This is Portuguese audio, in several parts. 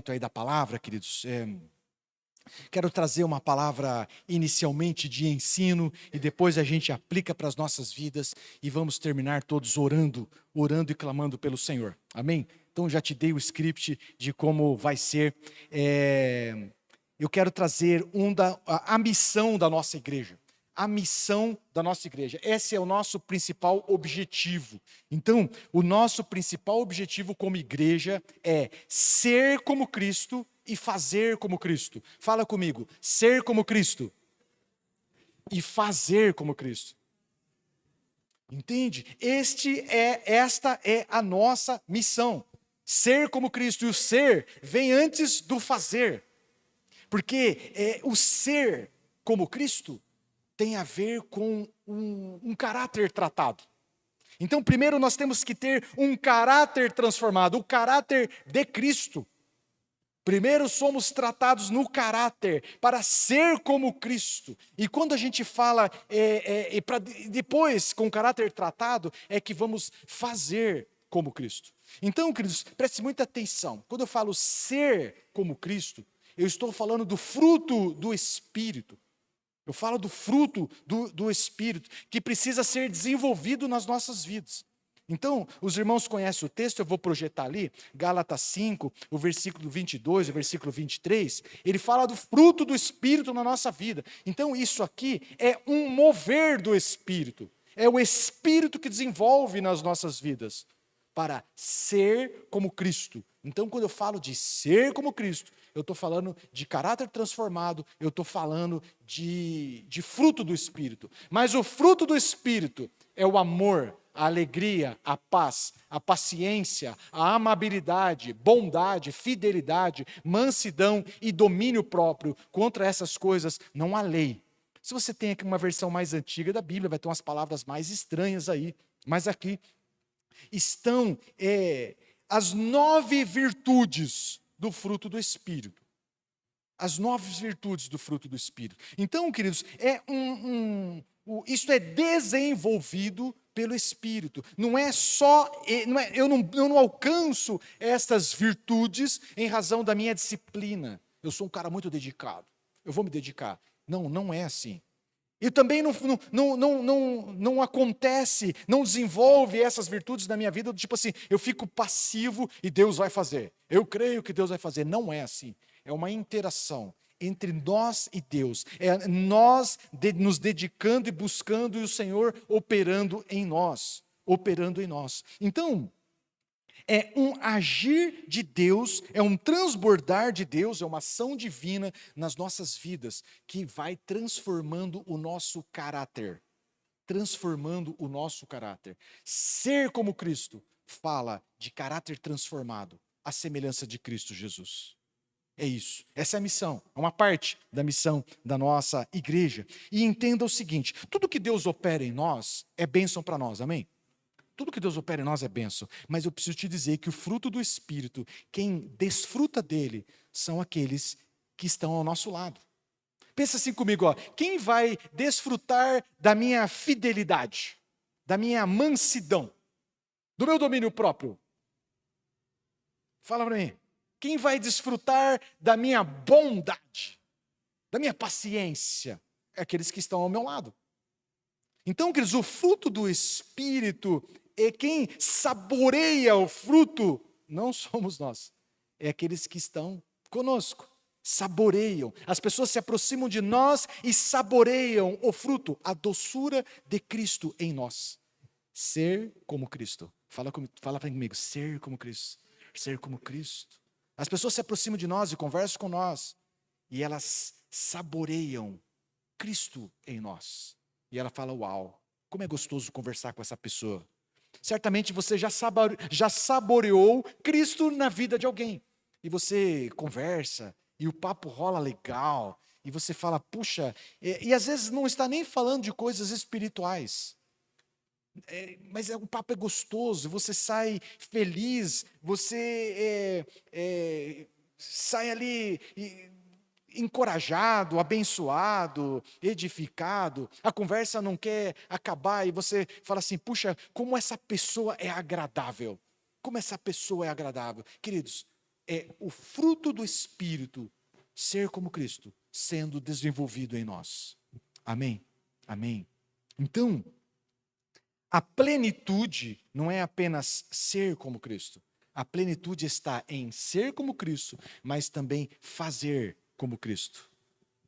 perto aí da palavra, queridos, quero trazer uma palavra inicialmente de ensino e depois a gente aplica para as nossas vidas e vamos terminar todos orando e clamando pelo Senhor. Amém? Então já te dei o script de como vai ser. Eu quero trazer a missão da nossa igreja. A missão da nossa igreja. Esse é o nosso principal objetivo. Então, o nosso principal objetivo como igreja é ser como Cristo e fazer como Cristo. Fala comigo, ser como Cristo e fazer como Cristo. Entende? Esta é a nossa missão. Ser como Cristo. E o ser vem antes do fazer. Porque o ser como Cristo tem a ver com um caráter tratado. Então, primeiro nós temos que ter um caráter transformado, o caráter de Cristo. Primeiro somos tratados no caráter, para ser como Cristo. E quando a gente fala, depois, com o caráter tratado, é que vamos fazer como Cristo. Então, queridos, preste muita atenção. Quando eu falo ser como Cristo, eu estou falando do fruto do Espírito. Eu falo do fruto do Espírito, que precisa ser desenvolvido nas nossas vidas. Então, os irmãos conhecem o texto, eu vou projetar ali, Gálatas 5, o versículo 22, o versículo 23, ele fala do fruto do Espírito na nossa vida. Então, isso aqui é um mover do Espírito, é o Espírito que desenvolve nas nossas vidas, para ser como Cristo. Então, quando eu falo de ser como Cristo, eu estou falando de caráter transformado, eu estou falando de fruto do Espírito. Mas o fruto do Espírito é o amor, a alegria, a paz, a paciência, a amabilidade, bondade, fidelidade, mansidão e domínio próprio. Contra essas coisas não há lei. Se você tem aqui uma versão mais antiga da Bíblia, vai ter umas palavras mais estranhas aí, mas aqui estão as 9 virtudes do fruto do Espírito. As 9 virtudes do fruto do Espírito. Então, queridos, isso é desenvolvido pelo Espírito. Não é só, eu não alcanço estas virtudes em razão da minha disciplina. Eu sou um cara muito dedicado. Eu vou me dedicar. Não é assim. E também não acontece, não desenvolve essas virtudes na minha vida, tipo assim, eu fico passivo e Deus vai fazer. Eu creio que Deus vai fazer. Não é assim. É uma interação entre nós e Deus. É nós nos dedicando e buscando e o Senhor operando em nós. Operando em nós. Então, é um agir de Deus, é um transbordar de Deus, é uma ação divina nas nossas vidas, que vai transformando o nosso caráter. Transformando o nosso caráter. Ser como Cristo fala de caráter transformado, à semelhança de Cristo Jesus. É isso, essa é a missão, é uma parte da missão da nossa igreja. E entenda o seguinte, tudo que Deus opera em nós é bênção para nós, amém? Tudo que Deus opera em nós é bênção, mas eu preciso te dizer que o fruto do Espírito, quem desfruta dele, são aqueles que estão ao nosso lado. Pensa assim comigo, quem vai desfrutar da minha fidelidade, da minha mansidão, do meu domínio próprio? Fala para mim. Quem vai desfrutar da minha bondade, da minha paciência? É aqueles que estão ao meu lado. Então, queridos, o fruto do Espírito, e quem saboreia o fruto, não somos nós, é aqueles que estão conosco, saboreiam. As pessoas se aproximam de nós e saboreiam o fruto, a doçura de Cristo em nós. Ser como Cristo. Fala comigo, ser como Cristo. Ser como Cristo. As pessoas se aproximam de nós e conversam com nós, e elas saboreiam Cristo em nós. E ela fala, uau, como é gostoso conversar com essa pessoa. Certamente você já saboreou Cristo na vida de alguém. E você conversa, e o papo rola legal, e você fala, puxa, e às vezes não está nem falando de coisas espirituais. Mas o papo é gostoso, você sai feliz, você sai ali encorajado, abençoado, edificado, a conversa não quer acabar e você fala assim, puxa, como essa pessoa é agradável, como essa pessoa é agradável. Queridos, é o fruto do Espírito ser como Cristo, sendo desenvolvido em nós. Amém? Amém. Então, a plenitude não é apenas ser como Cristo. A plenitude está em ser como Cristo, mas também fazer como Cristo.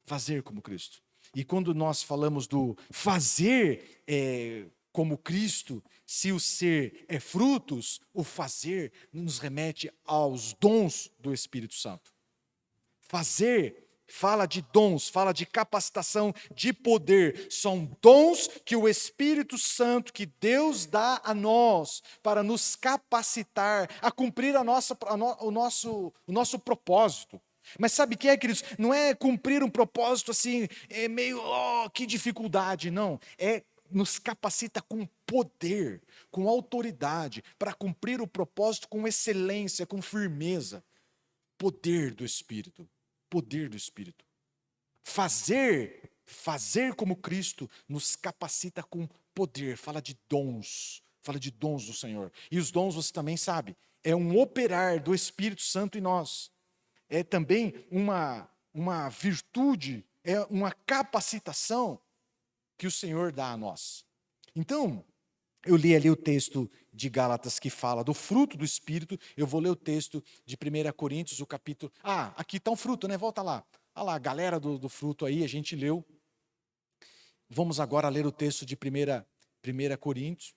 Fazer como Cristo. E quando nós falamos do fazer como Cristo, se o ser é frutos, o fazer nos remete aos dons do Espírito Santo. Fazer fala de dons, fala de capacitação, de poder. São dons que o Espírito Santo, que Deus dá a nós, para nos capacitar a cumprir o nosso propósito. Mas sabe o que é, queridos? Não é cumprir um propósito assim, meio, que dificuldade, não. Nos capacita com poder, com autoridade, para cumprir o propósito com excelência, com firmeza. Poder do Espírito. Poder do Espírito. Fazer como Cristo nos capacita com poder. Fala de dons do Senhor. E os dons, você também sabe, é um operar do Espírito Santo em nós. É também uma virtude, é uma capacitação que o Senhor dá a nós. Então, eu li ali o texto de Gálatas que fala do fruto do Espírito. Eu vou ler o texto de 1 Coríntios, o capítulo... aqui está um fruto, né? Volta lá. Olha lá, a galera do fruto aí, a gente leu. Vamos agora ler o texto de 1 Coríntios,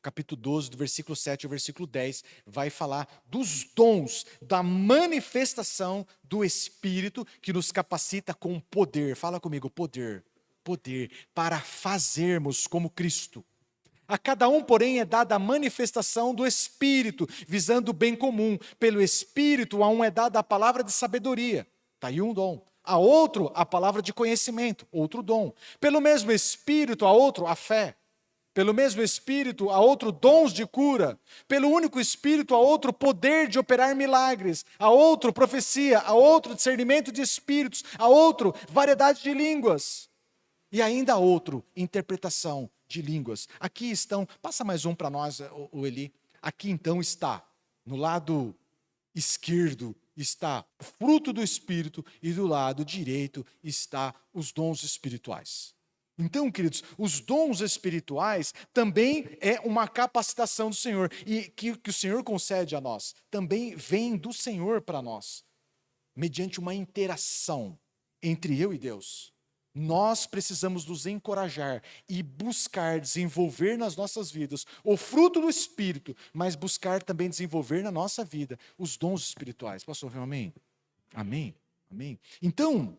capítulo 12, do versículo 7 ao versículo 10. Vai falar dos dons, da manifestação do Espírito que nos capacita com poder. Fala comigo, poder. Poder para fazermos como Cristo. A cada um, porém, é dada a manifestação do Espírito, visando o bem comum. Pelo Espírito, a um é dada a palavra de sabedoria. Está aí um dom. A outro, a palavra de conhecimento. Outro dom. Pelo mesmo Espírito, a outro, a fé. Pelo mesmo Espírito, a outro, dons de cura. Pelo único Espírito, a outro, poder de operar milagres. A outro, profecia. A outro, discernimento de espíritos. A outro, variedade de línguas. E ainda a outro, interpretação de línguas. Aqui estão, passa mais um para nós, o Eli. Aqui então está, no lado esquerdo está o fruto do Espírito e do lado direito está os dons espirituais. Então, queridos, os dons espirituais também é uma capacitação do Senhor e que o Senhor concede a nós. Também vem do Senhor para nós, mediante uma interação entre eu e Deus. Nós precisamos nos encorajar e buscar desenvolver nas nossas vidas o fruto do Espírito, mas buscar também desenvolver na nossa vida os dons espirituais. Posso ouvir um amém? Amém? Amém? Então,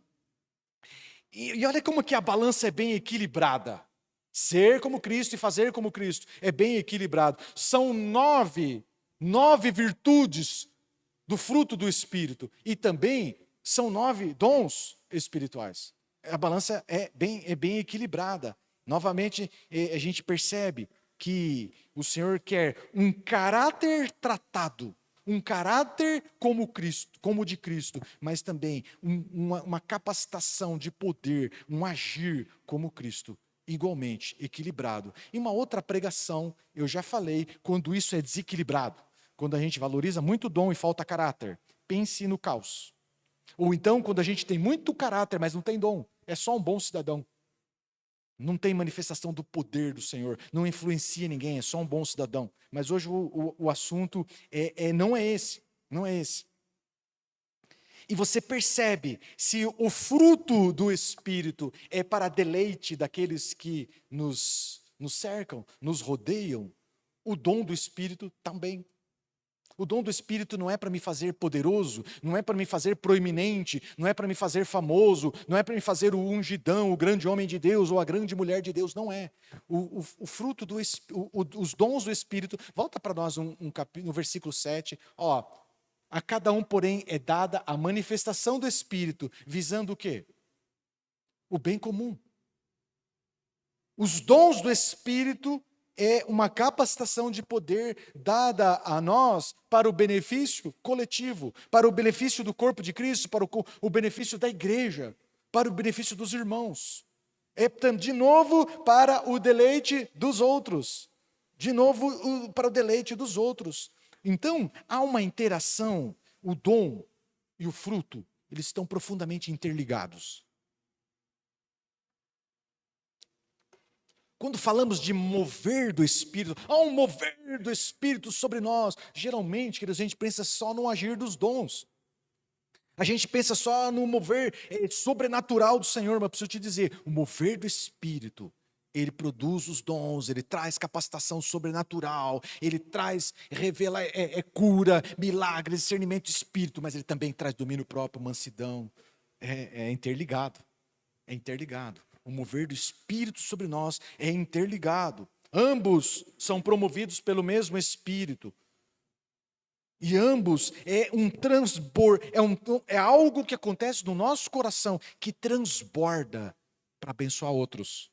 e olha como que a balança é bem equilibrada. Ser como Cristo e fazer como Cristo é bem equilibrado. São nove virtudes do fruto do Espírito e também são 9 dons espirituais. A balança é bem equilibrada. Novamente, a gente percebe que o Senhor quer um caráter tratado, um caráter como Cristo, como o de Cristo, mas também uma capacitação de poder, um agir como Cristo, igualmente equilibrado. E uma outra pregação, eu já falei, quando isso é desequilibrado, quando a gente valoriza muito dom e falta caráter, pense no caos. Ou então, quando a gente tem muito caráter, mas não tem dom, é só um bom cidadão. Não tem manifestação do poder do Senhor, não influencia ninguém, é só um bom cidadão. Mas hoje o assunto não é esse, não é esse. E você percebe, se o fruto do Espírito é para deleite daqueles que nos cercam, nos rodeiam, o dom do Espírito também. O dom do Espírito não é para me fazer poderoso, não é para me fazer proeminente, não é para me fazer famoso, não é para me fazer o ungidão, o grande homem de Deus ou a grande mulher de Deus, não é. O fruto os dons do Espírito, volta para nós no versículo 7, a cada um, porém, é dada a manifestação do Espírito, visando o quê? O bem comum. Os dons do Espírito é uma capacitação de poder dada a nós para o benefício coletivo, para o benefício do corpo de Cristo, para o benefício da igreja, para o benefício dos irmãos. É, de novo, para o deleite dos outros. De novo, para o deleite dos outros. Então, há uma interação o dom e o fruto, eles estão profundamente interligados. Quando falamos de mover do Espírito, há um mover do Espírito sobre nós. Geralmente, queridos, a gente pensa só no agir dos dons. A gente pensa só no mover sobrenatural do Senhor, mas preciso te dizer, o mover do Espírito, ele produz os dons, ele traz capacitação sobrenatural, ele traz, revela cura, milagre, discernimento de Espírito, mas ele também traz domínio próprio, mansidão. É interligado, é interligado. O mover do Espírito sobre nós é interligado. Ambos são promovidos pelo mesmo Espírito. E ambos é um transbordo, é algo que acontece no nosso coração, que transborda para abençoar outros.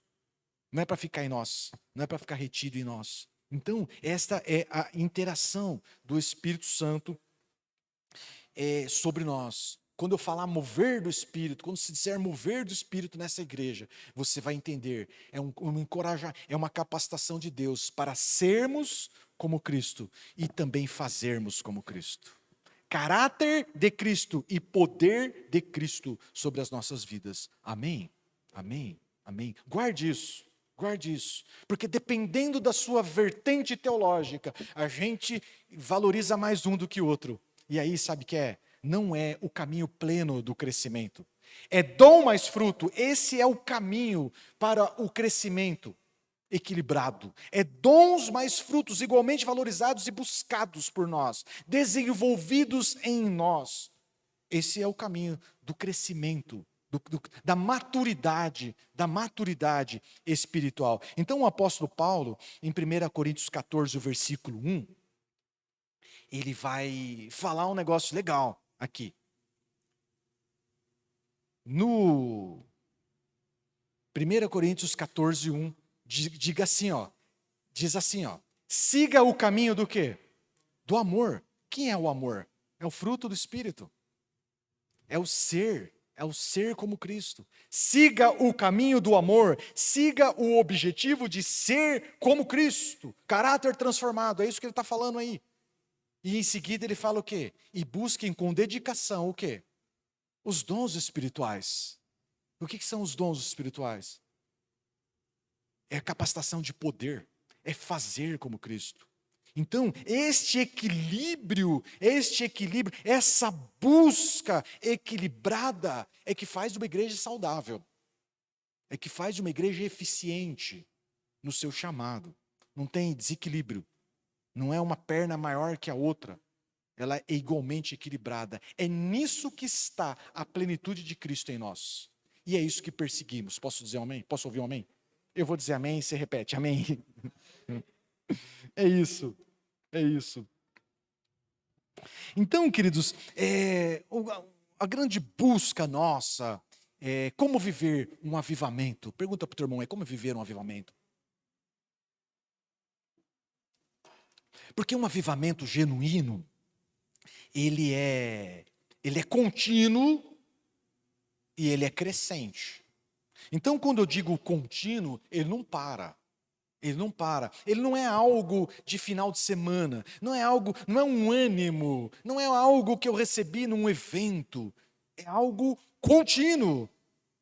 Não é para ficar em nós, não é para ficar retido em nós. Então, esta é a interação do Espírito Santo sobre nós. Quando eu falar mover do Espírito, quando se disser mover do Espírito nessa igreja, você vai entender, é uma capacitação de Deus para sermos como Cristo e também fazermos como Cristo. Caráter de Cristo e poder de Cristo sobre as nossas vidas. Amém? Amém? Amém? Guarde isso. Guarde isso, porque dependendo da sua vertente teológica, a gente valoriza mais um do que o outro. E aí, sabe o que é? Não é o caminho pleno do crescimento. É dom mais fruto. Esse é o caminho para o crescimento equilibrado. É dons mais frutos igualmente valorizados e buscados por nós, desenvolvidos em nós. Esse é o caminho do crescimento, da maturidade espiritual. Então o apóstolo Paulo, em 1 Coríntios 14, o versículo 1, ele vai falar um negócio legal aqui. No 1 Coríntios 14, 1, diz assim, siga o caminho do quê? Do amor. Quem é o amor? É o fruto do Espírito. É o ser como Cristo. Siga o caminho do amor, siga o objetivo de ser como Cristo, caráter transformado, é isso que ele está falando aí. E em seguida ele fala o quê? E busquem com dedicação o quê? Os dons espirituais. O que são os dons espirituais? É a capacitação de poder, é fazer como Cristo. Então, este equilíbrio, essa busca equilibrada é que faz uma igreja saudável, é que faz uma igreja eficiente no seu chamado. Não tem desequilíbrio, não é uma perna maior que a outra, ela é igualmente equilibrada. É nisso que está a plenitude de Cristo em nós. E é isso que perseguimos. Posso dizer um amém? Posso ouvir um amém? Eu vou dizer amém e você repete, amém. É isso, é isso. Então, queridos, a grande busca nossa é como viver um avivamento. Pergunta para o teu irmão, como viver um avivamento? Porque um avivamento genuíno, ele é contínuo e ele é crescente. Então, quando eu digo contínuo, ele não para. Ele não para. Ele não é algo de final de semana. Não é um ânimo. Não é algo que eu recebi num evento. É algo contínuo.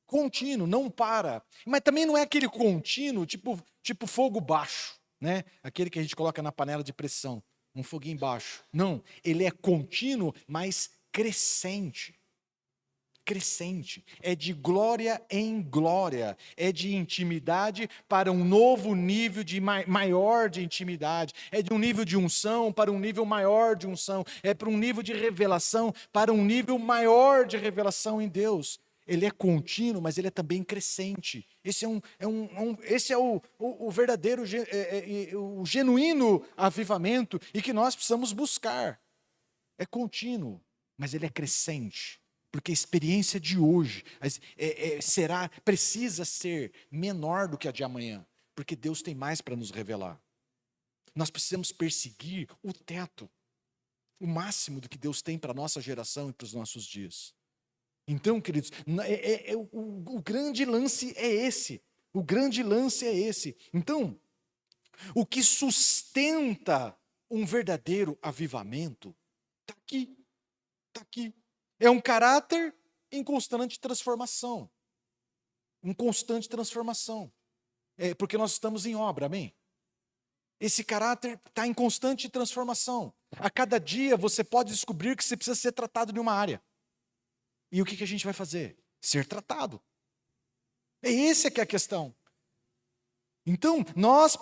Contínuo, não para. Mas também não é aquele contínuo, tipo fogo baixo, né? Aquele que a gente coloca na panela de pressão. Um foguinho baixo. Não, ele é contínuo, mas crescente. Crescente, é de glória em glória, é de intimidade para um novo nível maior de intimidade, é de um nível de unção para um nível maior de unção, é para um nível de revelação para um nível maior de revelação em Deus. Ele é contínuo, mas ele é também crescente. Esse é o verdadeiro, o genuíno avivamento e que nós precisamos buscar. É contínuo, mas ele é crescente. Porque a experiência de hoje precisa ser menor do que a de amanhã, porque Deus tem mais para nos revelar. Nós precisamos perseguir o teto, o máximo do que Deus tem para a nossa geração e para os nossos dias. Então, queridos, o grande lance é esse. O grande lance é esse. Então, o que sustenta um verdadeiro avivamento está aqui. Está aqui. É um caráter em constante transformação. Em constante transformação. É porque nós estamos em obra, amém? Esse caráter está em constante transformação. A cada dia você pode descobrir que você precisa ser tratado de uma área. E o que a gente vai fazer? Ser tratado. Essa que é a questão. Então, nós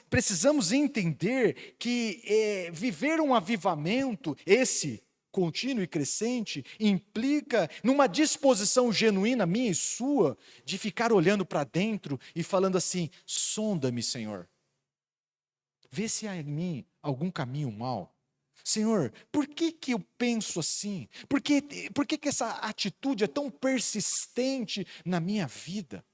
precisamos entender que viver um avivamento, esse contínuo e crescente, implica numa disposição genuína minha e sua, de ficar olhando para dentro e falando assim: sonda-me, Senhor. Vê se há em mim algum caminho mau. Senhor, por que eu penso assim? Por que essa atitude é tão persistente na minha vida?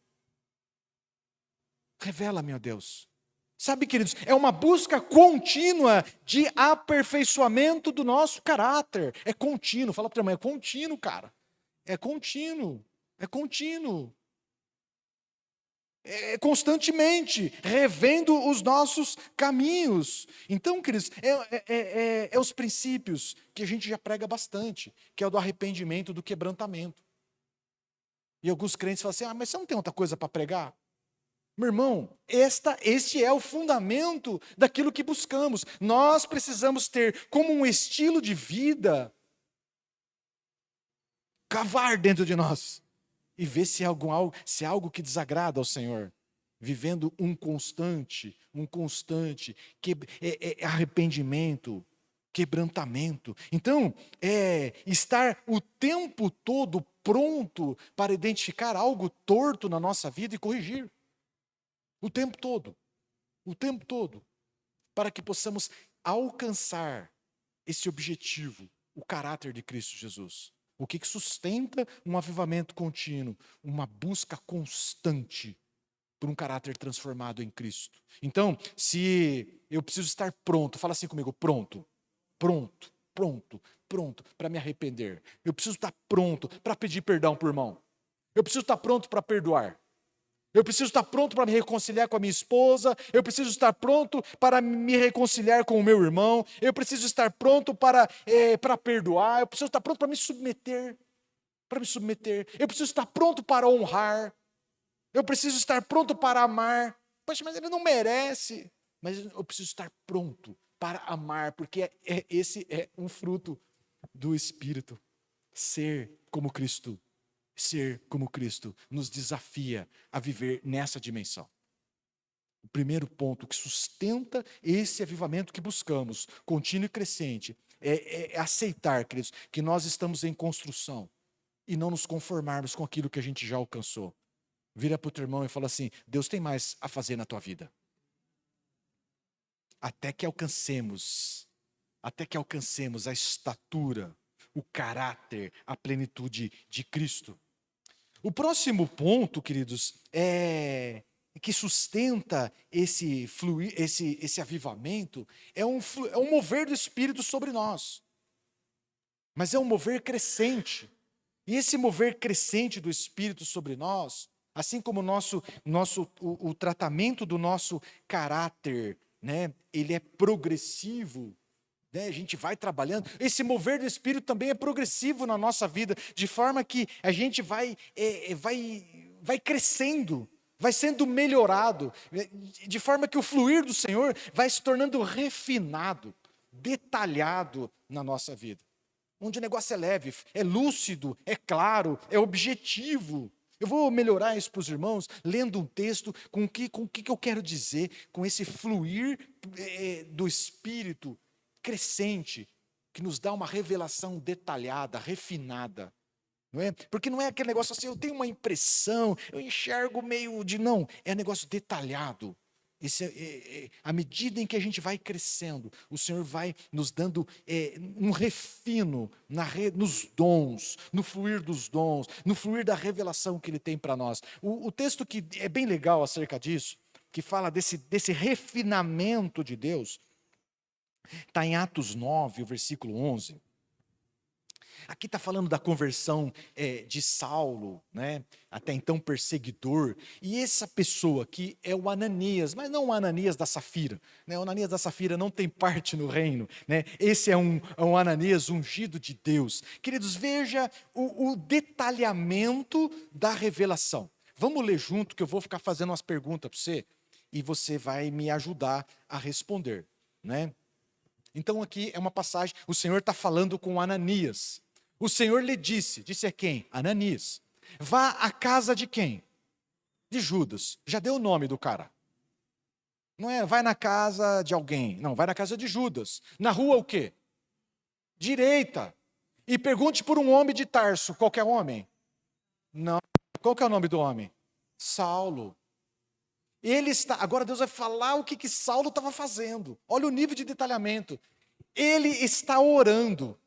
Revela-me, ó Deus. Sabe, queridos, é uma busca contínua de aperfeiçoamento do nosso caráter. É contínuo. Fala para a irmã, é contínuo, cara. É contínuo. É contínuo. Constantemente revendo os nossos caminhos. Então, queridos, é os princípios que a gente já prega bastante, que é o do arrependimento, do quebrantamento. E alguns crentes falam assim: mas você não tem outra coisa para pregar? Meu irmão, este é o fundamento daquilo que buscamos. Nós precisamos ter como um estilo de vida, cavar dentro de nós e ver se é algo que desagrada ao Senhor. Vivendo um constante arrependimento, quebrantamento. Então, estar o tempo todo pronto para identificar algo torto na nossa vida e corrigir. O tempo todo, para que possamos alcançar esse objetivo, o caráter de Cristo Jesus. O que sustenta um avivamento contínuo? Uma busca constante por um caráter transformado em Cristo. Então, se eu preciso estar pronto, fala assim comigo: pronto para me arrepender. Eu preciso estar pronto para pedir perdão por irmão. Eu preciso estar pronto para perdoar. Eu preciso estar pronto para me reconciliar com a minha esposa. Eu preciso estar pronto para me reconciliar com o meu irmão. Eu preciso estar pronto para perdoar. Eu preciso estar pronto para me submeter. Eu preciso estar pronto para honrar. Eu preciso estar pronto para amar. Poxa, mas ele não merece. Mas eu preciso estar pronto para amar, porque esse é um fruto do Espírito. Ser como Cristo. Ser como Cristo nos desafia a viver nessa dimensão. O primeiro ponto que sustenta esse avivamento que buscamos, contínuo e crescente, é aceitar, queridos, que nós estamos em construção e não nos conformarmos com aquilo que a gente já alcançou. Vira para o teu irmão e fala assim: Deus tem mais a fazer na tua vida. Até que alcancemos a estatura, o caráter, a plenitude de Cristo. O próximo ponto, queridos, que sustenta esse avivamento, é um mover do Espírito sobre nós. Mas é um mover crescente. E esse mover crescente do Espírito sobre nós, assim como o tratamento do nosso caráter, né, ele é progressivo. A gente vai trabalhando, esse mover do Espírito também é progressivo na nossa vida, de forma que a gente vai crescendo, vai sendo melhorado, de forma que o fluir do Senhor vai se tornando refinado, detalhado na nossa vida. Onde o negócio é leve, é lúcido, é claro, é objetivo. Eu vou melhorar isso para os irmãos, lendo um texto com o que eu quero dizer, com esse fluir do Espírito crescente, que nos dá uma revelação detalhada, refinada, não é? Porque não é aquele negócio assim: eu tenho uma impressão, eu enxergo meio de... Não, é negócio detalhado. À medida em que a gente vai crescendo, o Senhor vai nos dando um refino nos dons, no fluir dos dons, no fluir da revelação que Ele tem para nós. O texto que é bem legal acerca disso, que fala desse refinamento de Deus, está em Atos 9, o versículo 11. Aqui está falando da conversão de Saulo, né? Até então perseguidor. E essa pessoa aqui é o Ananias, mas não o Ananias da Safira. Né? O Ananias da Safira não tem parte no reino. Né? Esse é um Ananias ungido de Deus. Queridos, veja o detalhamento da revelação. Vamos ler junto, que eu vou ficar fazendo umas perguntas para você, e você vai me ajudar a responder. Né? Então aqui é uma passagem, o Senhor está falando com Ananias. O Senhor lhe disse a quem? Ananias. Vá à casa de quem? De Judas. Já deu o nome do cara. Não é, vai na casa de alguém. Não, vai na casa de Judas. Na rua o quê? Direita. E pergunte por um homem de Tarso. Qualquer homem? Não. Qual que é o nome do homem? Saulo. Ele está, agora Deus vai falar o que Saulo estava fazendo. Olha o nível de detalhamento. Ele está orando.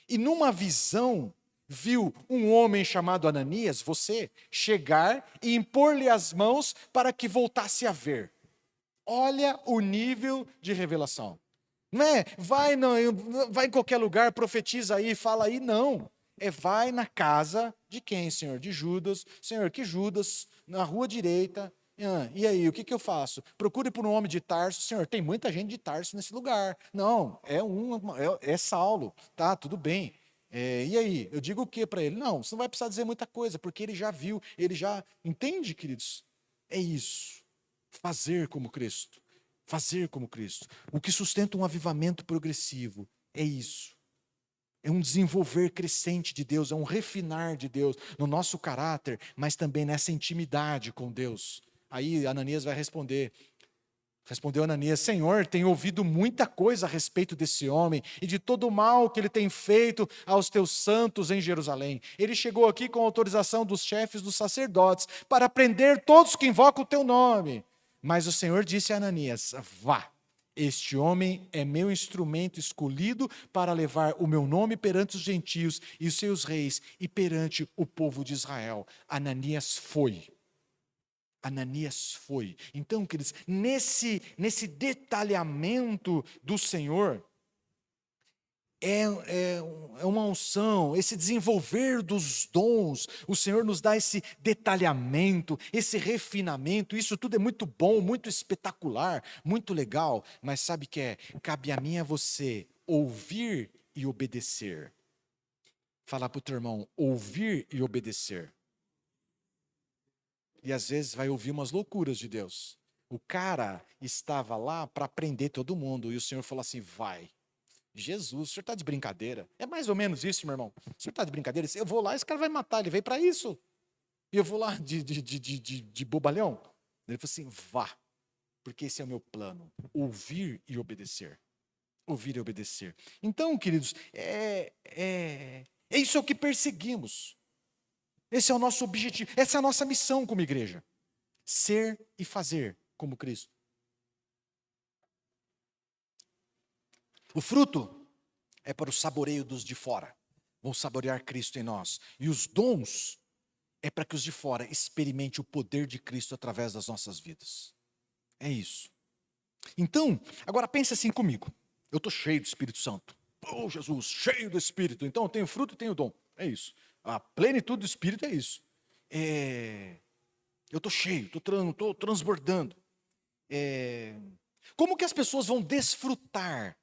E numa visão, viu um homem chamado Ananias, você, chegar e impor-lhe as mãos para que voltasse a ver. Olha o nível de revelação. Não é, vai em qualquer lugar, profetiza aí, fala aí, não. Vai na casa de quem, Senhor? De Judas. Senhor, que Judas? Na rua direita. E aí, o que eu faço? Procure por um homem de Tarso. Senhor, tem muita gente de Tarso nesse lugar. Não, é Saulo. Tá, tudo bem. E aí, eu digo o que para ele? Não, você não vai precisar dizer muita coisa, porque ele já viu, ele já... Entende, queridos? É isso. Fazer como Cristo. Fazer como Cristo. O que sustenta um avivamento progressivo é isso. É um desenvolver crescente de Deus, é um refinar de Deus no nosso caráter, mas também nessa intimidade com Deus. Aí Ananias vai responder. Respondeu Ananias: Senhor, tenho ouvido muita coisa a respeito desse homem e de todo o mal que ele tem feito aos teus santos em Jerusalém. Ele chegou aqui com autorização dos chefes dos sacerdotes para prender todos que invocam o teu nome. Mas o Senhor disse a Ananias: vá. Este homem é meu instrumento escolhido para levar o meu nome perante os gentios e os seus reis e perante o povo de Israel. Ananias foi. Ananias foi. Então, queridos, nesse detalhamento do Senhor, é uma unção, esse desenvolver dos dons, o Senhor nos dá esse detalhamento, esse refinamento, isso tudo é muito bom, muito espetacular, muito legal, mas sabe o que é? Cabe a mim e a você ouvir e obedecer. Falar para o teu irmão, ouvir e obedecer. E às vezes vai ouvir umas loucuras de Deus. O cara estava lá para prender todo mundo, e o Senhor falou assim, vai. Jesus, o senhor está de brincadeira. É mais ou menos isso, meu irmão. O senhor está de brincadeira? Eu vou lá, esse cara vai me matar, ele veio para isso. E eu vou lá de bobalhão. Ele falou assim, vá, porque esse é o meu plano. Ouvir e obedecer. Ouvir e obedecer. Então, queridos, isso é o que perseguimos. Esse é o nosso objetivo, essa é a nossa missão como igreja. Ser e fazer como Cristo. O fruto é para o saboreio dos de fora. Vão saborear Cristo em nós. E os dons é para que os de fora experimentem o poder de Cristo através das nossas vidas. É isso. Então, agora pense assim comigo. Eu estou cheio do Espírito Santo. Oh, Jesus, cheio do Espírito. Então eu tenho fruto e tenho dom. É isso. A plenitude do Espírito é isso. Eu estou cheio, estou transbordando. Como que as pessoas vão desfrutar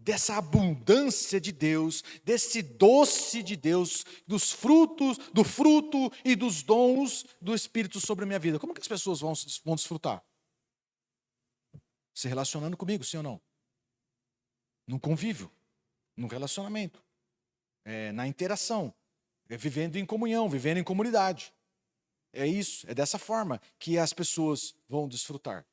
dessa abundância de Deus, desse doce de Deus, do fruto e dos dons do Espírito sobre a minha vida? Como que as pessoas vão desfrutar? Se relacionando comigo, sim ou não? No convívio, no relacionamento, na interação, vivendo em comunhão, vivendo em comunidade. É isso, é dessa forma que as pessoas vão desfrutar.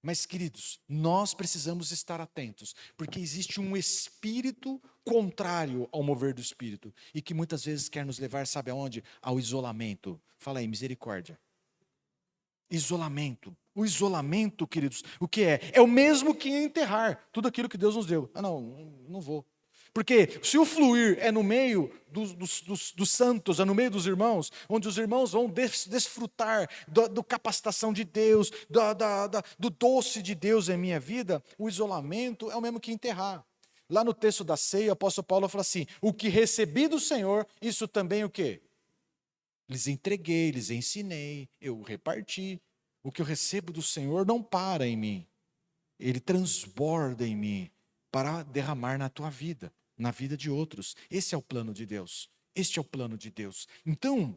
Mas, queridos, nós precisamos estar atentos, porque existe um espírito contrário ao mover do Espírito, e que muitas vezes quer nos levar, sabe aonde? Ao isolamento. Fala aí, misericórdia. Isolamento. O isolamento, queridos, o que é? É o mesmo que enterrar tudo aquilo que Deus nos deu. Não vou. Porque se o fluir é no meio dos santos, é no meio dos irmãos, onde os irmãos vão desfrutar da capacitação de Deus, do doce de Deus em minha vida, o isolamento é o mesmo que enterrar. Lá no texto da ceia, o apóstolo Paulo fala assim: o que recebi do Senhor, isso também o quê? Lhes entreguei, lhes ensinei, eu reparti. O que eu recebo do Senhor não para em mim, ele transborda em mim para derramar na tua vida, na vida de outros. Esse é o plano de Deus. Este é o plano de Deus. Então,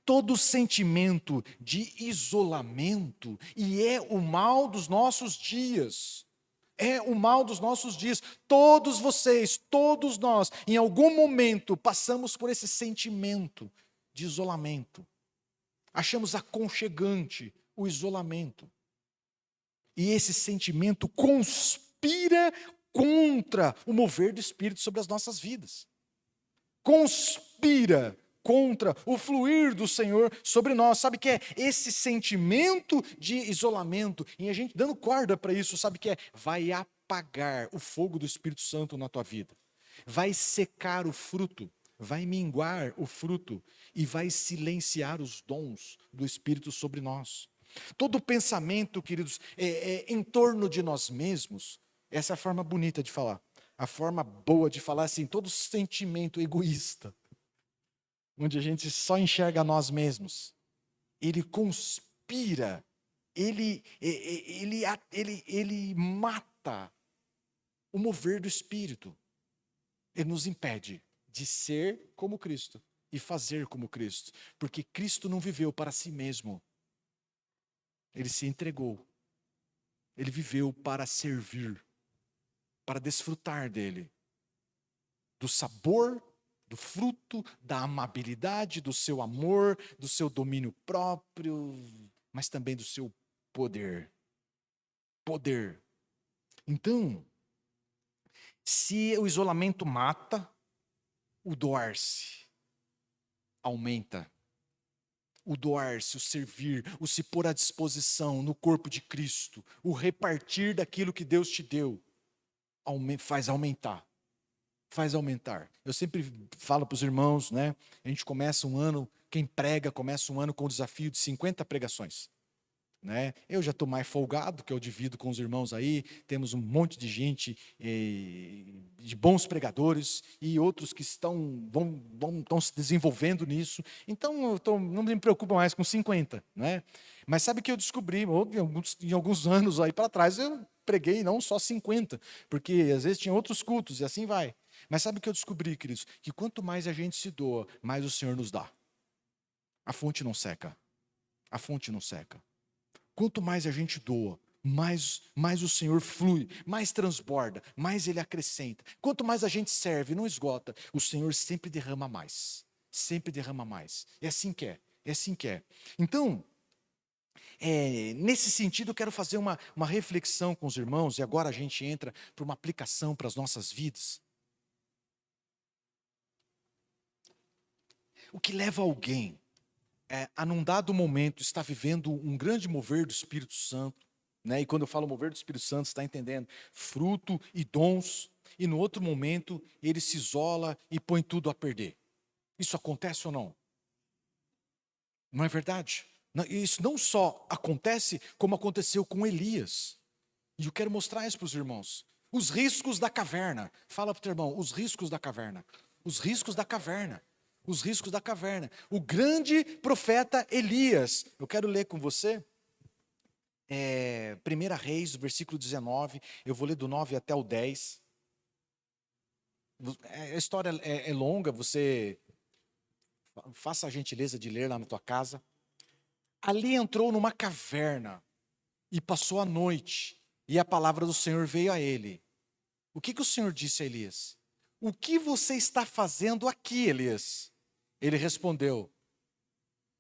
todo sentimento de isolamento, e é o mal dos nossos dias. É o mal dos nossos dias. Todos vocês, todos nós, em algum momento passamos por esse sentimento de isolamento. Achamos aconchegante o isolamento. E esse sentimento conspira contra o mover do Espírito sobre as nossas vidas. Conspira contra o fluir do Senhor sobre nós. Sabe o que é? Esse sentimento de isolamento, e a gente dando corda para isso, sabe o que é? Vai apagar o fogo do Espírito Santo na tua vida. Vai secar o fruto, vai minguar o fruto e vai silenciar os dons do Espírito sobre nós. Todo pensamento, queridos, em torno de nós mesmos, essa é a forma bonita de falar. A forma boa de falar, assim, todo sentimento egoísta, onde a gente só enxerga nós mesmos, ele conspira, ele mata o mover do Espírito. Ele nos impede de ser como Cristo e fazer como Cristo, porque Cristo não viveu para si mesmo. Ele se entregou. Ele viveu para servir, para desfrutar dele, do sabor, do fruto, da amabilidade, do seu amor, do seu domínio próprio, mas também do seu poder. Poder. Então, se o isolamento mata, o doar-se aumenta. O doar-se, o servir, o se pôr à disposição no corpo de Cristo, o repartir daquilo que Deus te deu, faz aumentar. Faz aumentar. Eu sempre falo para os irmãos, né? A gente começa um ano, quem prega começa um ano com o desafio de 50 pregações. Né? Eu já estou mais folgado, que eu divido com os irmãos aí, temos um monte de gente, de bons pregadores, e outros que estão se desenvolvendo nisso, então não me preocupo mais com 50, né? Mas sabe que eu descobri, em alguns anos aí para trás, eu preguei não só 50, porque às vezes tinha outros cultos, e assim vai. Mas sabe o que eu descobri, queridos? Que quanto mais a gente se doa, mais o Senhor nos dá. A fonte não seca. A fonte não seca. Quanto mais a gente doa, mais o Senhor flui, mais transborda, mais Ele acrescenta. Quanto mais a gente serve, não esgota, o Senhor sempre derrama mais. Sempre derrama mais. É assim que é. É assim que é. Então, nesse sentido, eu quero fazer uma reflexão com os irmãos, e agora a gente entra para uma aplicação para as nossas vidas. O que leva alguém a num dado momento está vivendo um grande mover do Espírito Santo, né? E quando eu falo mover do Espírito Santo, você está entendendo? Fruto e dons, e no outro momento ele se isola e põe tudo a perder. Isso acontece ou não? Não é verdade? Isso não só acontece, como aconteceu com Elias. E eu quero mostrar isso para os irmãos. Os riscos da caverna. Fala para o teu irmão, os riscos da caverna. Os riscos da caverna. Os riscos da caverna. O grande profeta Elias. Eu quero ler com você. 1 Reis, versículo 19. Eu vou ler do 9 até o 10. A história é longa. Você faça a gentileza de ler lá na tua casa. Ali entrou numa caverna e passou a noite. E a palavra do Senhor veio a ele. O que o Senhor disse a Elias? O que você está fazendo aqui, Elias? Ele respondeu: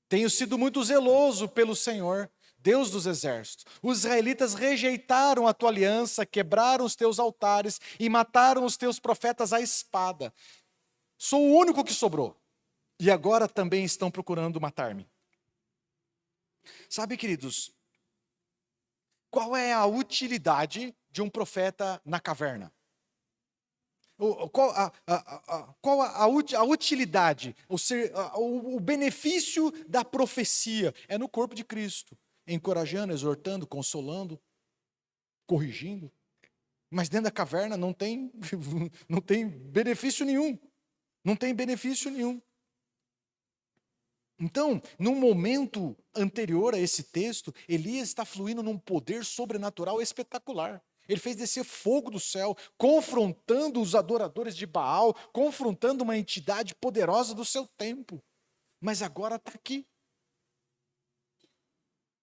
tenho sido muito zeloso pelo Senhor, Deus dos exércitos. Os israelitas rejeitaram a tua aliança, quebraram os teus altares e mataram os teus profetas à espada. Sou o único que sobrou. E agora também estão procurando matar-me. Sabe, queridos, qual é a utilidade de um profeta na caverna? Qual a utilidade, o benefício da profecia? É no corpo de Cristo, encorajando, exortando, consolando, corrigindo. Mas dentro da caverna não tem, não tem benefício nenhum. Não tem benefício nenhum. Então, num momento anterior a esse texto, Elias está fluindo num poder sobrenatural espetacular. Ele fez descer fogo do céu, confrontando os adoradores de Baal, confrontando uma entidade poderosa do seu tempo. Mas agora está aqui.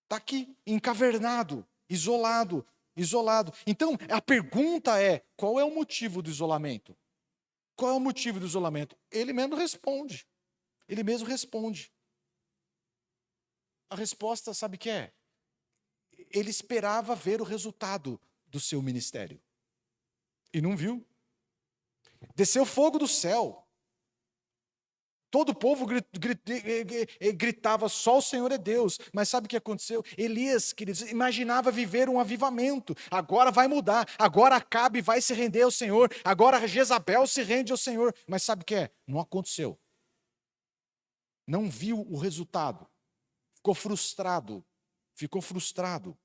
Está aqui, encavernado, isolado, isolado. Então, a pergunta é: qual é o motivo do isolamento? Qual é o motivo do isolamento? Ele mesmo responde. Ele mesmo responde. A resposta, sabe o que é? Ele esperava ver o resultado do seu ministério. E não viu. Desceu fogo do céu. Todo o povo gritava, só o Senhor é Deus. Mas sabe o que aconteceu? Elias, queridos, imaginava viver um avivamento. Agora vai mudar. Agora Acabe vai se render ao Senhor. Agora Jezabel se rende ao Senhor. Mas sabe o que é? Não aconteceu. Não viu o resultado. Ficou frustrado. Ficou frustrado.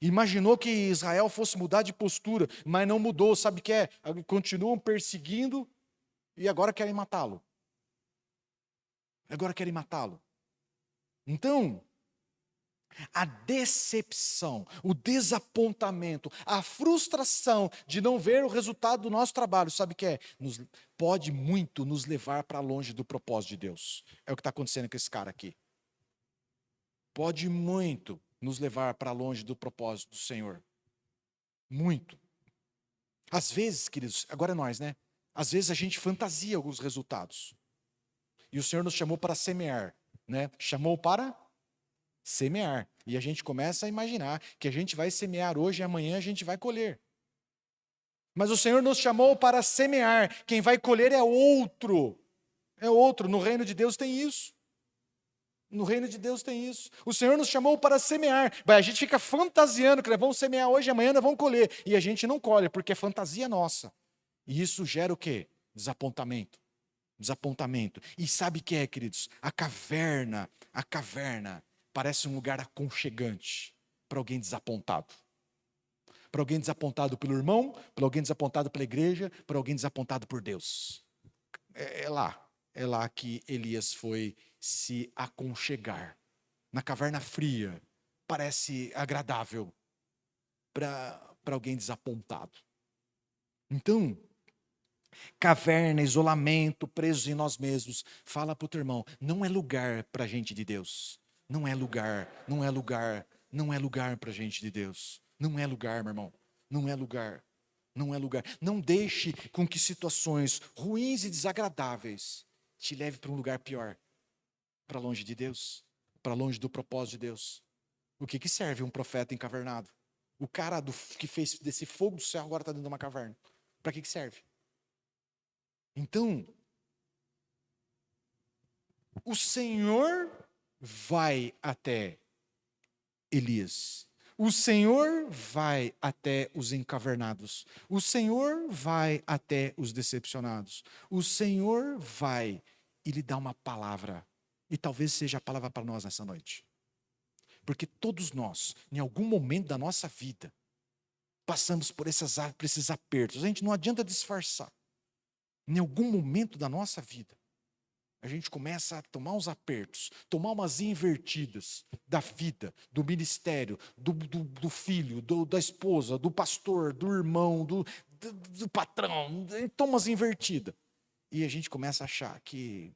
Imaginou que Israel fosse mudar de postura, mas não mudou. Sabe o que é? Continuam perseguindo e agora querem matá-lo. Agora querem matá-lo. Então, a decepção, o desapontamento, a frustração de não ver o resultado do nosso trabalho, sabe o que é? Pode muito nos levar para longe do propósito de Deus. É o que está acontecendo com esse cara aqui. Pode muito nos levar para longe do propósito do Senhor. Muito. Às vezes, queridos, agora é nós, né? Às vezes a gente fantasia alguns resultados. E o Senhor nos chamou para semear, né? Chamou para semear. E a gente começa a imaginar que a gente vai semear hoje e amanhã a gente vai colher. Mas o Senhor nos chamou para semear. Quem vai colher é outro. É outro. No reino de Deus tem isso. No reino de Deus tem isso. O Senhor nos chamou para semear. A gente fica fantasiando que nós vamos semear hoje e amanhã nós vamos colher. E a gente não colhe, porque é fantasia nossa. E isso gera o quê? Desapontamento. Desapontamento. E sabe o que é, queridos? A caverna parece um lugar aconchegante para alguém desapontado. Para alguém desapontado pelo irmão, para alguém desapontado pela igreja, para alguém desapontado por Deus. É lá que Elias foi se aconchegar. Na caverna fria, parece agradável para alguém desapontado. Então, caverna, isolamento, presos em nós mesmos. Fala para o teu irmão, não é lugar para gente de Deus. Não é lugar, não é lugar, não é lugar para gente de Deus. Não é lugar, meu irmão. Não é lugar. Não é lugar. Não deixe com que situações ruins e desagradáveis te leve para um lugar pior. Para longe de Deus. Para longe do propósito de Deus. O que serve um profeta encavernado? O cara que fez desse fogo do céu agora está dentro de uma caverna. Para que serve? Então, o Senhor vai até Elias. O Senhor vai até os encavernados. O Senhor vai até os decepcionados. O Senhor vai e lhe dá uma palavra. E talvez seja a palavra para nós nessa noite. Porque todos nós, em algum momento da nossa vida, passamos por esses apertos. A gente não adianta disfarçar. Em algum momento da nossa vida, a gente começa a tomar uns apertos, tomar umas invertidas da vida, do ministério, do filho, da esposa, do pastor, do irmão, do patrão. Toma umas invertidas. E a gente começa a achar que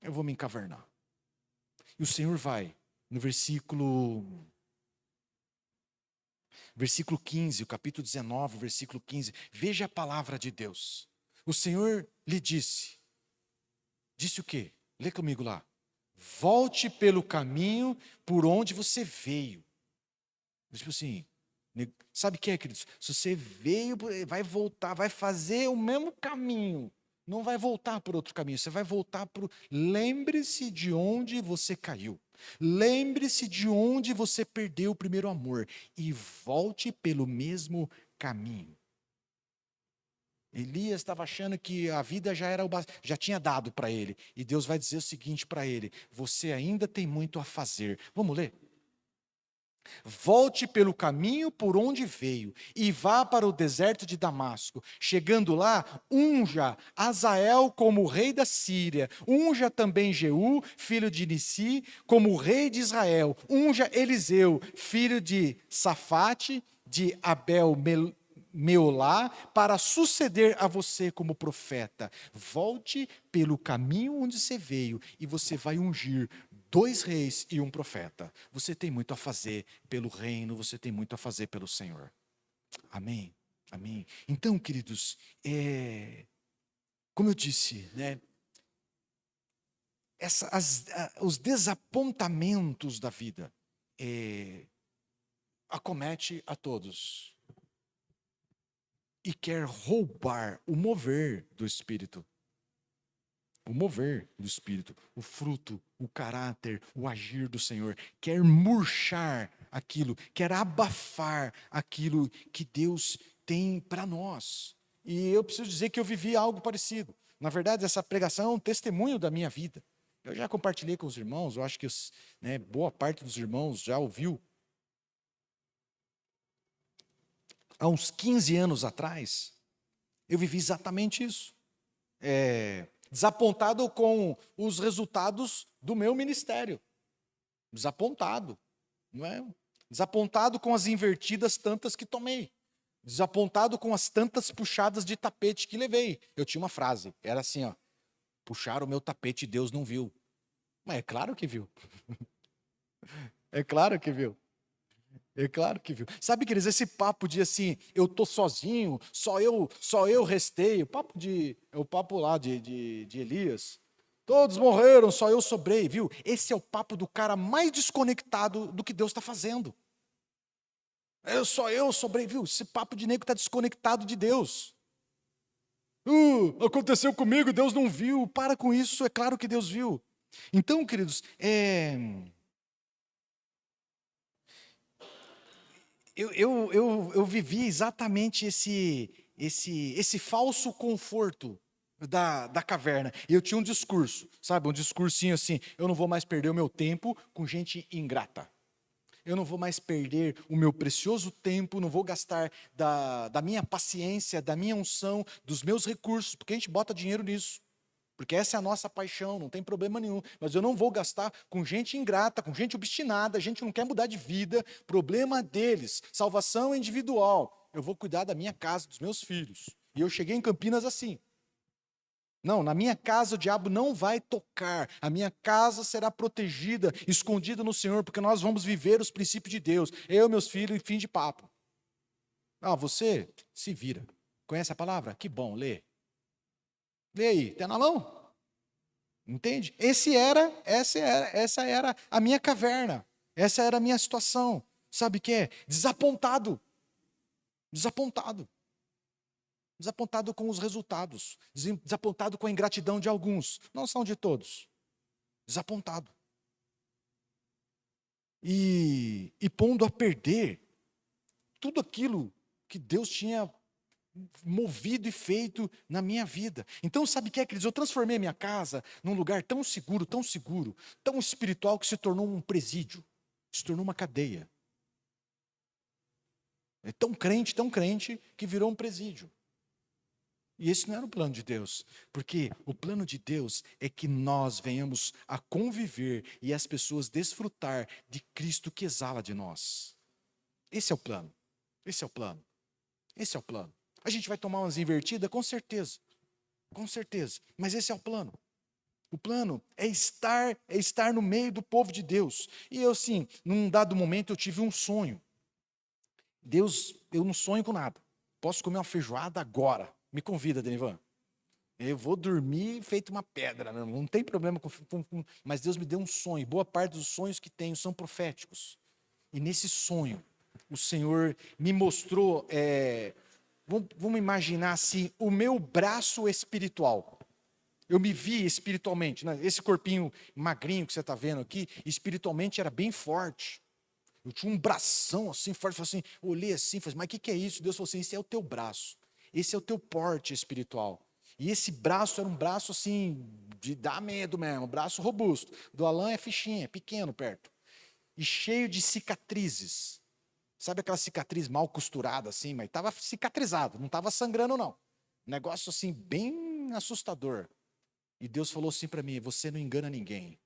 eu vou me encavernar. E o Senhor vai, no versículo 15, o capítulo 19, versículo 15. Veja a palavra de Deus. O Senhor lhe disse o quê? Lê comigo lá. Volte pelo caminho por onde você veio. Tipo assim, sabe o que é, queridos? Se você veio, vai voltar, vai fazer o mesmo caminho. Não vai voltar por outro caminho, você vai voltar para o... Lembre-se de onde você caiu. Lembre-se de onde você perdeu o primeiro amor. E volte pelo mesmo caminho. Elias estava achando que a vida já tinha dado para ele. E Deus vai dizer o seguinte para ele: você ainda tem muito a fazer. Vamos ler? Volte pelo caminho por onde veio e vá para o deserto de Damasco. Chegando lá, unja Azael como rei da Síria. Unja também Jeú, filho de Nissi, como rei de Israel. Unja Eliseu, filho de Safate, de Abel Meolá, para suceder a você como profeta. Volte pelo caminho onde você veio e você vai ungir 2 reis e um profeta. Você tem muito a fazer pelo reino, você tem muito a fazer pelo Senhor. Amém? Amém? Então, queridos, como eu disse, né, os desapontamentos da vida acomete a todos e quer roubar o mover do Espírito. O mover do Espírito, o fruto, o caráter, o agir do Senhor, quer murchar aquilo, quer abafar aquilo que Deus tem para nós. E eu preciso dizer que eu vivi algo parecido. Na verdade, essa pregação é um testemunho da minha vida. Eu já compartilhei com os irmãos, eu acho que boa parte dos irmãos já ouviu. Há uns 15 anos atrás, eu vivi exatamente isso. Desapontado com os resultados do meu ministério. Desapontado, não é? Desapontado com as invertidas tantas que tomei. Desapontado com as tantas puxadas de tapete que levei. Eu tinha uma frase, era assim, ó: puxaram o meu tapete e Deus não viu. Mas é claro que viu. É claro que viu. É claro que viu. Sabe, queridos, esse papo de assim, eu tô sozinho, só eu restei, é o papo lá de Elias. Todos morreram, só eu sobrei, viu? Esse é o papo do cara mais desconectado do que Deus está fazendo. Só eu sobrei, viu? Esse papo de nego está desconectado de Deus. Aconteceu comigo, Deus não viu. Para com isso, é claro que Deus viu. Então, queridos, eu vivi exatamente esse falso conforto da caverna. E eu tinha um discurso, sabe? Um discursinho assim: eu não vou mais perder o meu tempo com gente ingrata. Eu não vou mais perder o meu precioso tempo, não vou gastar da minha paciência, da minha unção, dos meus recursos, porque a gente bota dinheiro nisso. Porque essa é a nossa paixão, não tem problema nenhum. Mas eu não vou gastar com gente ingrata, com gente obstinada, gente que não quer mudar de vida. Problema deles. Salvação individual. Eu vou cuidar da minha casa, dos meus filhos. E eu cheguei em Campinas assim. Não, na minha casa o diabo não vai tocar. A minha casa será protegida, escondida no Senhor, porque nós vamos viver os princípios de Deus. Eu, meus filhos, e fim de papo. Você se vira. Conhece a palavra? Que bom, lê. Lê aí, tem na mão? Entende? Essa era a minha caverna. Essa era a minha situação. Sabe o que é? Desapontado. Desapontado. Desapontado com os resultados. Desapontado com a ingratidão de alguns. Não são de todos. Desapontado. E pondo a perder tudo aquilo que Deus tinha movido e feito na minha vida. Então, sabe o que é, queridos? Eu transformei a minha casa num lugar tão seguro, tão espiritual, que se tornou um presídio, se tornou uma cadeia. É tão crente, que virou um presídio. E esse não era o plano de Deus, porque o plano de Deus é que nós venhamos a conviver e as pessoas desfrutar de Cristo que exala de nós. Esse é o plano. Esse é o plano. Esse é o plano. A gente vai tomar umas invertidas? Com certeza. Com certeza. Mas esse é o plano. O plano é estar no meio do povo de Deus. E eu, sim, num dado momento eu tive um sonho. Deus, eu não sonho com nada. Posso comer uma feijoada agora. Me convida, Denivan. Eu vou dormir feito uma pedra. Não tem problema mas Deus me deu um sonho. Boa parte dos sonhos que tenho são proféticos. E nesse sonho, o Senhor me mostrou, vamos imaginar assim, o meu braço espiritual. Eu me vi espiritualmente, né? Esse corpinho magrinho que você está vendo aqui, espiritualmente era bem forte. Eu tinha um bração assim, forte, assim, olhei assim, falei, mas o que é isso? Deus falou assim: esse é o teu braço, esse é o teu porte espiritual. E esse braço era um braço assim, de dar medo mesmo, um braço robusto. Do Alan é fichinha, é pequeno perto. e cheio de cicatrizes. Sabe aquela cicatriz mal costurada assim, mas estava cicatrizado, não estava sangrando não. Um negócio assim bem assustador. E Deus falou assim para mim: você não engana ninguém.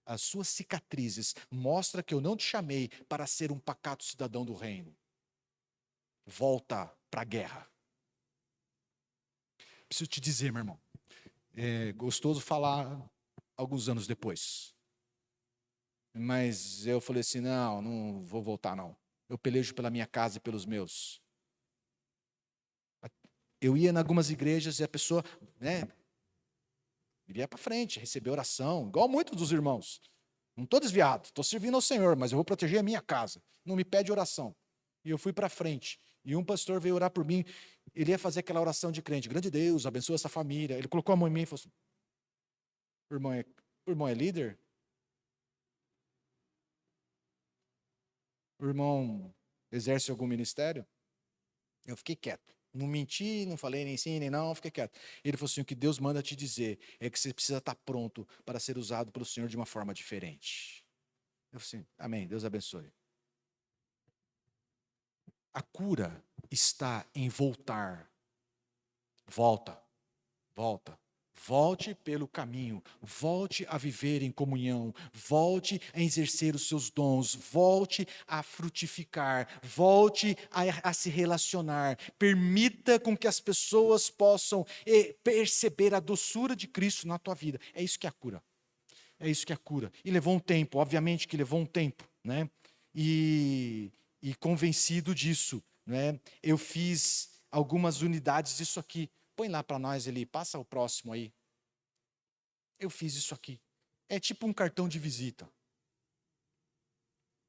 As suas cicatrizes mostram que eu não te chamei para ser um pacato cidadão do reino. Volta para a guerra. Preciso te dizer, meu irmão, é gostoso falar alguns anos depois. Mas eu falei assim, não vou voltar não. Eu pelejo pela minha casa e pelos meus. Eu ia em algumas igrejas e a pessoa, né, iria para frente, receber oração, igual muitos dos irmãos. Não estou desviado, estou servindo ao Senhor, mas eu vou proteger a minha casa. Não me pede oração. E eu fui para frente. E um pastor veio orar por mim. Ele ia fazer aquela oração de crente. Grande Deus, abençoa essa família. Ele colocou a mão em mim e falou assim, o irmão é líder? O irmão exerce algum ministério? Eu fiquei quieto. Não menti, não falei nem sim, nem não, fiquei quieto. Ele falou assim, o que Deus manda te dizer é que você precisa estar pronto para ser usado pelo Senhor de uma forma diferente. Eu falei assim, amém, Deus abençoe. A cura está em voltar. Volta, volta. Volte pelo caminho, volte a viver em comunhão, volte a exercer os seus dons, volte a frutificar, volte a se relacionar. Permita com que as pessoas possam perceber a doçura de Cristo na tua vida. É isso que é a cura. É isso que é a cura. E levou um tempo, obviamente que levou um tempo, né? E convencido disso, né? Eu fiz algumas unidades disso aqui. Põe lá para nós, Eli, passa o próximo aí. Eu fiz isso aqui. É tipo um cartão de visita.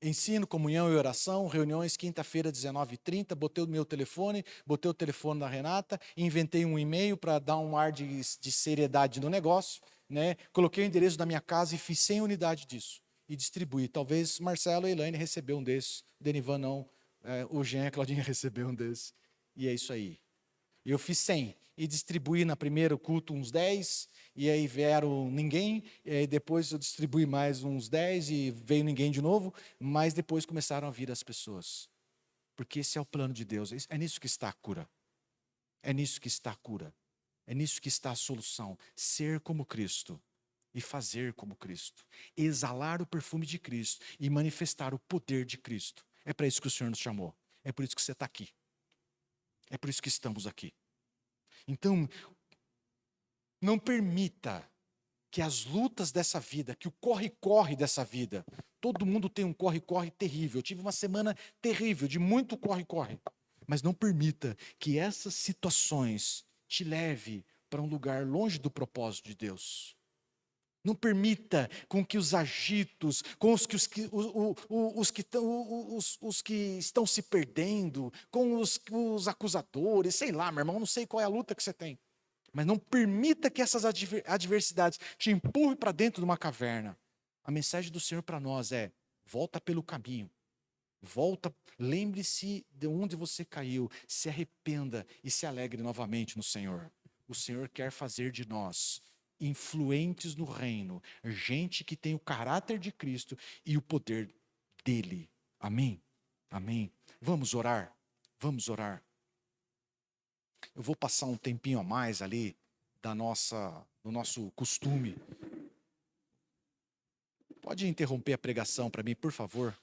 Ensino, comunhão e oração, reuniões quinta-feira, 19h30, botei o meu telefone, botei o telefone da Renata, inventei um e-mail para dar um ar de seriedade no negócio, né? Coloquei o endereço da minha casa e fiz 100 unidades disso. E distribuí. Talvez Marcelo e Elaine recebeu um desses, Denivan não, o Jean e a Claudinha recebeu um desses. E é isso aí. Eu fiz 100 e distribuí na primeiro culto uns 10, e aí vieram ninguém, e aí depois eu distribuí mais uns 10 e veio ninguém de novo, mas depois começaram a vir as pessoas. Porque esse é o plano de Deus, é nisso que está a cura. É nisso que está a cura. É nisso que está a solução. Ser como Cristo e fazer como Cristo. Exalar o perfume de Cristo e manifestar o poder de Cristo. É para isso que o Senhor nos chamou. É por isso que você está aqui. É por isso que estamos aqui. Então, não permita que as lutas dessa vida, que o corre-corre dessa vida, todo mundo tem um corre-corre terrível. Eu tive uma semana terrível, de muito corre-corre. Mas não permita que essas situações te leve para um lugar longe do propósito de Deus. Não permita com que os agitos, com os que estão se perdendo, com os acusadores, sei lá, meu irmão, não sei qual é a luta que você tem. Mas não permita que essas adversidades te empurrem para dentro de uma caverna. A mensagem do Senhor para nós é: volta pelo caminho. Volta, lembre-se de onde você caiu, se arrependa e se alegre novamente no Senhor. O Senhor quer fazer de nós influentes no reino, gente que tem o caráter de Cristo e o poder dele. Amém? Amém. Vamos orar. Vamos orar. Eu vou passar um tempinho a mais ali do nosso costume. Pode interromper a pregação para mim, por favor?